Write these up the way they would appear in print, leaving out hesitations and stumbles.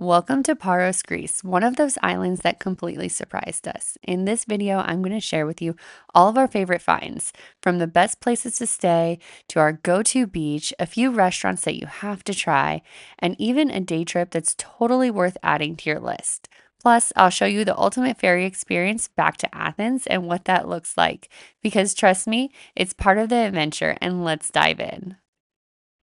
Welcome to Paros Greece, one of those islands that completely surprised us. In this video, I'm going to share with you all of our favorite finds, from the best places to stay to our go-to beach, a few restaurants that you have to try, and even a day trip that's totally worth adding to your list. Plus, I'll show you the ultimate ferry experience back to Athens and what that looks like, because trust me, it's part of the adventure, and let's dive in.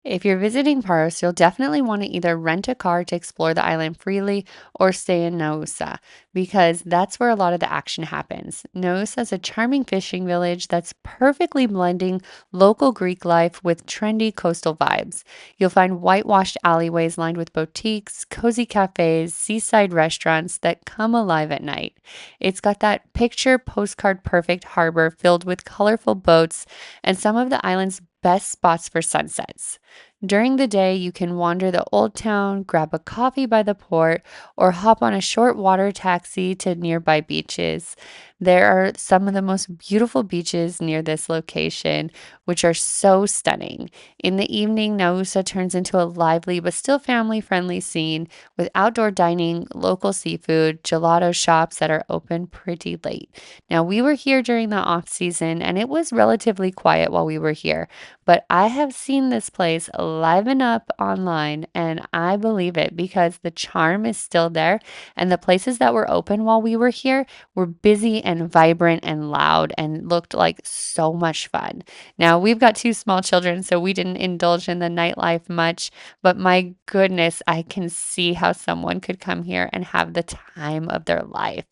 If you're visiting Paros, you'll definitely want to either rent a car to explore the island freely or stay in Naousa because that's where a lot of the action happens. Naousa is a charming fishing village that's perfectly blending local Greek life with trendy coastal vibes. You'll find whitewashed alleyways lined with boutiques, cozy cafes, seaside restaurants that come alive at night. It's got that picture postcard perfect harbor filled with colorful boats and some of the island's best spots for sunsets. During the day, you can wander the old town, grab a coffee by the port, or hop on a short water taxi to nearby beaches. There are some of the most beautiful beaches near this location, which are so stunning. In the evening, Naousa turns into a lively but still family friendly scene with outdoor dining, local seafood, gelato shops that are open pretty late. Now, we were here during the off season and it was relatively quiet while we were here, but I have seen this place liven up online and I believe it because the charm is still there and the places that were open while we were here were busy and vibrant and loud and looked like so much fun. Now, we've got two small children, so we didn't indulge in the nightlife much, but my goodness, I can see how someone could come here and have the time of their life.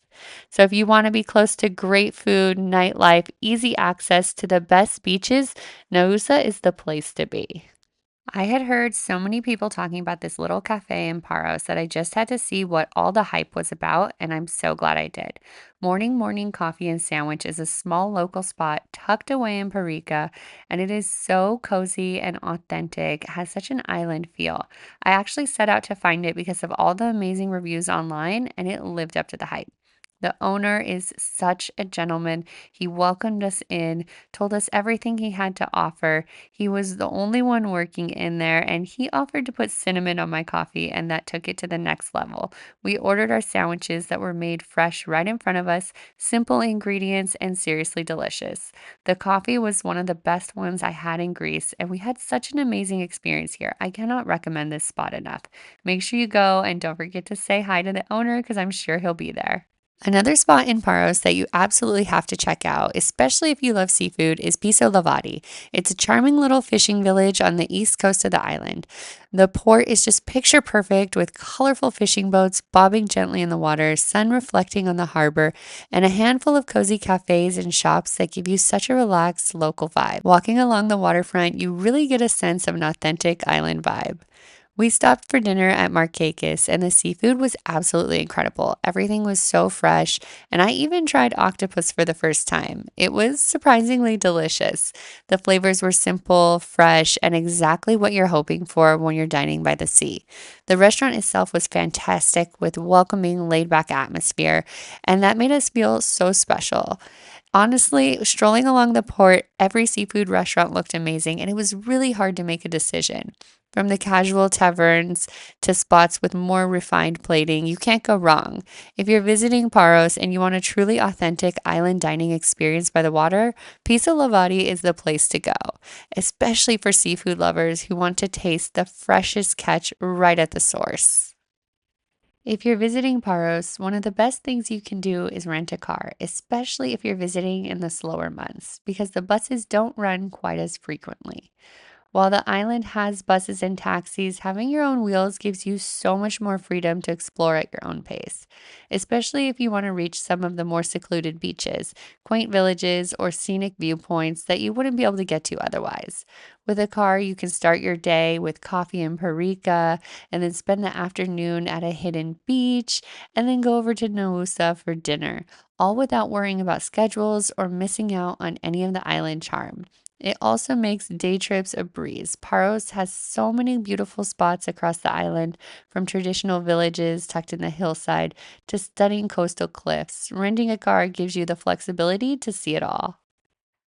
So, if you want to be close to great food, nightlife, easy access to the best beaches, Naousa is the place to be. I had heard so many people talking about this little cafe in Paros that I just had to see what all the hype was about, and I'm so glad I did. Morning Coffee and Sandwich is a small local spot tucked away in Parika, and it is so cozy and authentic. It has such an island feel. I actually set out to find it because of all the amazing reviews online, and it lived up to the hype. The owner is such a gentleman. He welcomed us in, told us everything he had to offer. He was the only one working in there, and he offered to put cinnamon on my coffee, and that took it to the next level. We ordered our sandwiches that were made fresh right in front of us, simple ingredients, and seriously delicious. The coffee was one of the best ones I had in Greece, and we had such an amazing experience here. I cannot recommend this spot enough. Make sure you go, and don't forget to say hi to the owner because I'm sure he'll be there. Another spot in Paros that you absolutely have to check out, especially if you love seafood, is Piso Livadi. It's a charming little fishing village on the east coast of the island. The port is just picture perfect with colorful fishing boats bobbing gently in the water, sun reflecting on the harbor, and a handful of cozy cafes and shops that give you such a relaxed local vibe. Walking along the waterfront, you really get a sense of an authentic island vibe. We stopped for dinner at Markakis, and the seafood was absolutely incredible. Everything was so fresh, and I even tried octopus for the first time. It was surprisingly delicious. The flavors were simple, fresh, and exactly what you're hoping for when you're dining by the sea. The restaurant itself was fantastic with welcoming, laid back atmosphere, and that made us feel so special. Honestly, strolling along the port, every seafood restaurant looked amazing, and it was really hard to make a decision. From the casual taverns to spots with more refined plating, you can't go wrong. If you're visiting Paros and you want a truly authentic island dining experience by the water, Piso Livadi is the place to go, especially for seafood lovers who want to taste the freshest catch right at the source. If you're visiting Paros, one of the best things you can do is rent a car, especially if you're visiting in the slower months, because the buses don't run quite as frequently. While the island has buses and taxis, having your own wheels gives you so much more freedom to explore at your own pace, especially if you want to reach some of the more secluded beaches, quaint villages, or scenic viewpoints that you wouldn't be able to get to otherwise. With a car, you can start your day with coffee in Parika and then spend the afternoon at a hidden beach and then go over to Naousa for dinner, all without worrying about schedules or missing out on any of the island charm. It also makes day trips a breeze. Paros has so many beautiful spots across the island, from traditional villages tucked in the hillside to stunning coastal cliffs. Renting a car gives you the flexibility to see it all.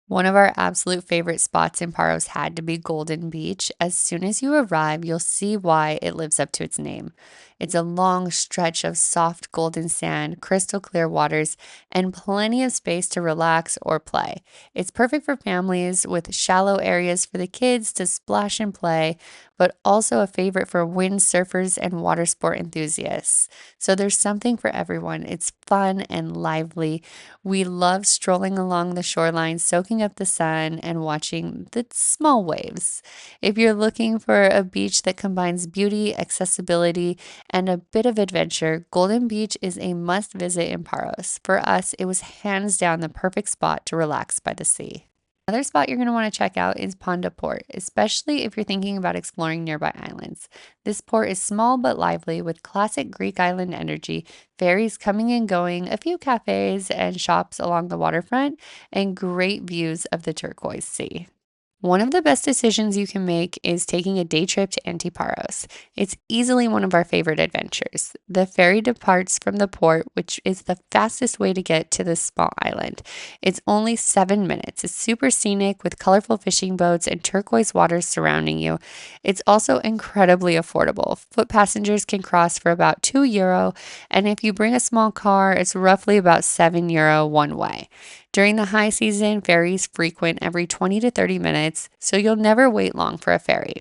One of our absolute favorite spots in Paros had to be Golden Beach. As soon as you arrive, you'll see why it lives up to its name. It's a long stretch of soft golden sand, crystal clear waters, and plenty of space to relax or play. It's perfect for families with shallow areas for the kids to splash and play, but also a favorite for windsurfers and water sport enthusiasts. So there's something for everyone. It's fun and lively. We love strolling along the shoreline, soaking up the sun and watching the small waves. If you're looking for a beach that combines beauty, accessibility, and a bit of adventure, Golden Beach is a must visit in Paros. For us, it was hands down the perfect spot to relax by the sea. Another spot you're going to want to check out is Ponda Port, especially if you're thinking about exploring nearby islands. This port is small but lively with classic Greek island energy, ferries coming and going, a few cafes and shops along the waterfront, and great views of the turquoise sea. One of the best decisions you can make is taking a day trip to Antiparos. It's easily one of our favorite adventures. The ferry departs from the port, which is the fastest way to get to this small island. It's only 7 minutes. It's super scenic with colorful fishing boats and turquoise waters surrounding you. It's also incredibly affordable. Foot passengers can cross for about €2, and if you bring a small car, it's roughly about €7 one way. During the high season, ferries frequent every 20 to 30 minutes, so you'll never wait long for a ferry.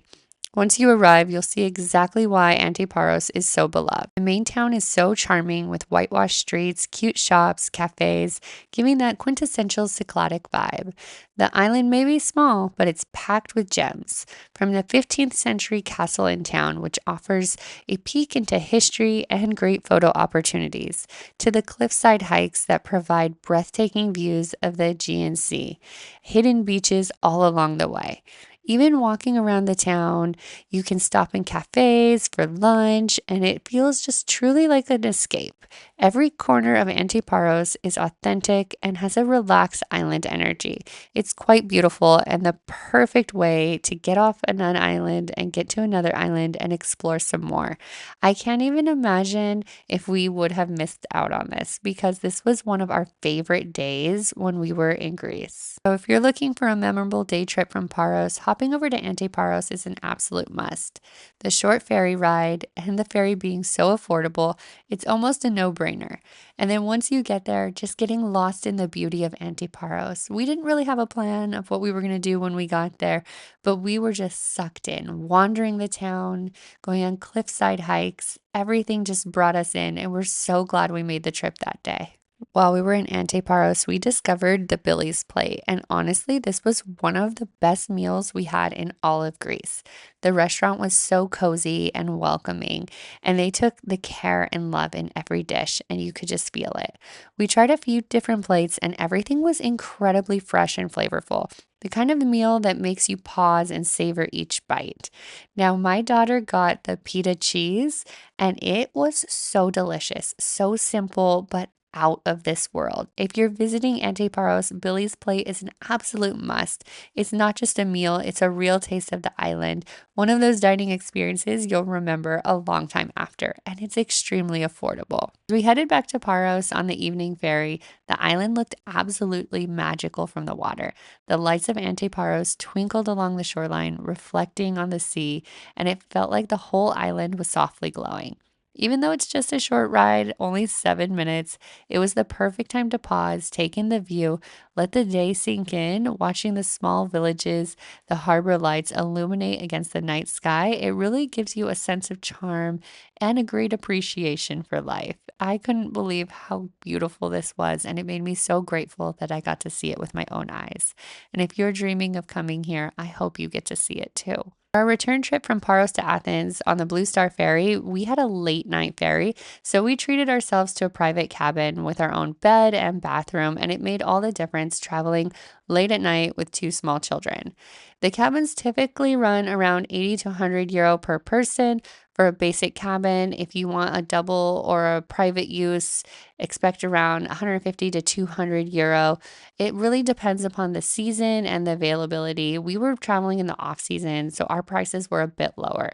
Once you arrive, you'll see exactly why Antiparos is so beloved. The main town is so charming with whitewashed streets, cute shops, cafes, giving that quintessential Cycladic vibe. The island may be small, but it's packed with gems. From the 15th century castle in town, which offers a peek into history and great photo opportunities, to the cliffside hikes that provide breathtaking views of the Aegean Sea, hidden beaches all along the way. Even walking around the town, you can stop in cafes for lunch, and it feels just truly like an escape. Every corner of Antiparos is authentic and has a relaxed island energy. It's quite beautiful and the perfect way to get off an island and get to another island and explore some more. I can't even imagine if we would have missed out on this because this was one of our favorite days when we were in Greece. So if you're looking for a memorable day trip from Paros, hopping over to Antiparos is an absolute must. The short ferry ride and the ferry being so affordable, it's almost a no-brainer. And then once you get there, just getting lost in the beauty of Antiparos. We didn't really have a plan of what we were going to do when we got there, but we were just sucked in, wandering the town, going on cliffside hikes. Everything just brought us in, and we're so glad we made the trip that day. While we were in Antiparos, we discovered the Billy's Plate, and honestly, this was one of the best meals we had in all of Greece. The restaurant was so cozy and welcoming, and they took the care and love in every dish, and you could just feel it. We tried a few different plates, and everything was incredibly fresh and flavorful. The kind of meal that makes you pause and savor each bite. Now, my daughter got the pita cheese, and it was so delicious, so simple, but out of this world. If you're visiting Antiparos, Billy's Plate is an absolute must. It's not just a meal, it's a real taste of the island. One of those dining experiences you'll remember a long time after, and it's extremely affordable. As we headed back to Paros on the evening ferry, the island looked absolutely magical from the water. The lights of Antiparos twinkled along the shoreline, reflecting on the sea, and it felt like the whole island was softly glowing. Even though it's just a short ride, only 7 minutes, it was the perfect time to pause, take in the view, let the day sink in, watching the small villages, the harbor lights illuminate against the night sky. It really gives you a sense of charm and a great appreciation for life. I couldn't believe how beautiful this was, and it made me so grateful that I got to see it with my own eyes. And if you're dreaming of coming here, I hope you get to see it too. Our return trip from Paros to Athens on the Blue Star Ferry, we had a late night ferry, so we treated ourselves to a private cabin with our own bed and bathroom, and it made all the difference traveling late at night with two small children. The cabins typically run around 80 to €100 per person for a basic cabin. If you want a double or a private use, expect around 150 to €200. It really depends upon the season and the availability. We were traveling in the off season, so our prices were a bit lower.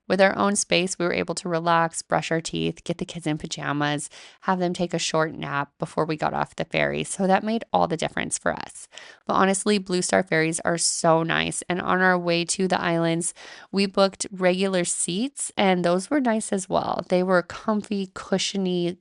With our own space, we were able to relax, brush our teeth, get the kids in pajamas, have them take a short nap before we got off the ferry. So that made all the difference for us. But honestly, Blue Star ferries are so nice. And on our way to the islands, we booked regular seats, and those were nice as well. They were comfy, cushiony,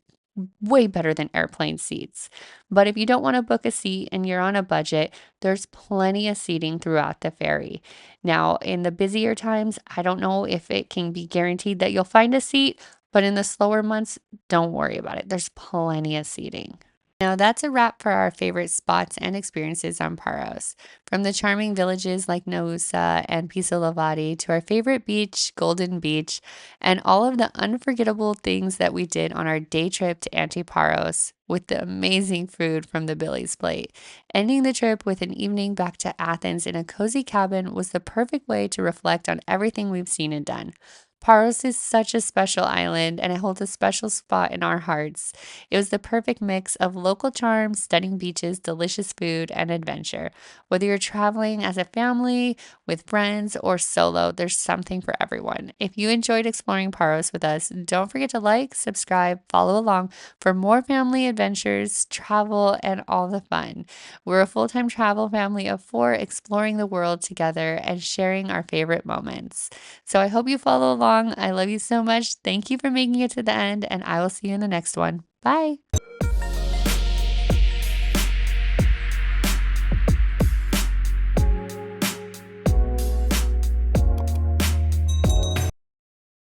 way better than airplane seats. But if you don't want to book a seat and you're on a budget, there's plenty of seating throughout the ferry. Now, in the busier times, I don't know if it can be guaranteed that you'll find a seat, but in the slower months, don't worry about it. There's plenty of seating. Now, that's a wrap for our favorite spots and experiences on Paros. From the charming villages like Naousa and Piso Livadi to our favorite beach, Golden Beach, and all of the unforgettable things that we did on our day trip to Antiparos with the amazing food from the Billy's Plate. Ending the trip with an evening back to Athens in a cozy cabin was the perfect way to reflect on everything we've seen and done. Paros is such a special island and it holds a special spot in our hearts. It was the perfect mix of local charm, stunning beaches, delicious food, and adventure. Whether you're traveling as a family, with friends, or solo, there's something for everyone. If you enjoyed exploring Paros with us, don't forget to like, subscribe, follow along for more family adventures, travel, and all the fun. We're a full-time travel family of four exploring the world together and sharing our favorite moments. So I hope you follow along. I love you so much. Thank you for making it to the end, and I will see you in the next one. Bye.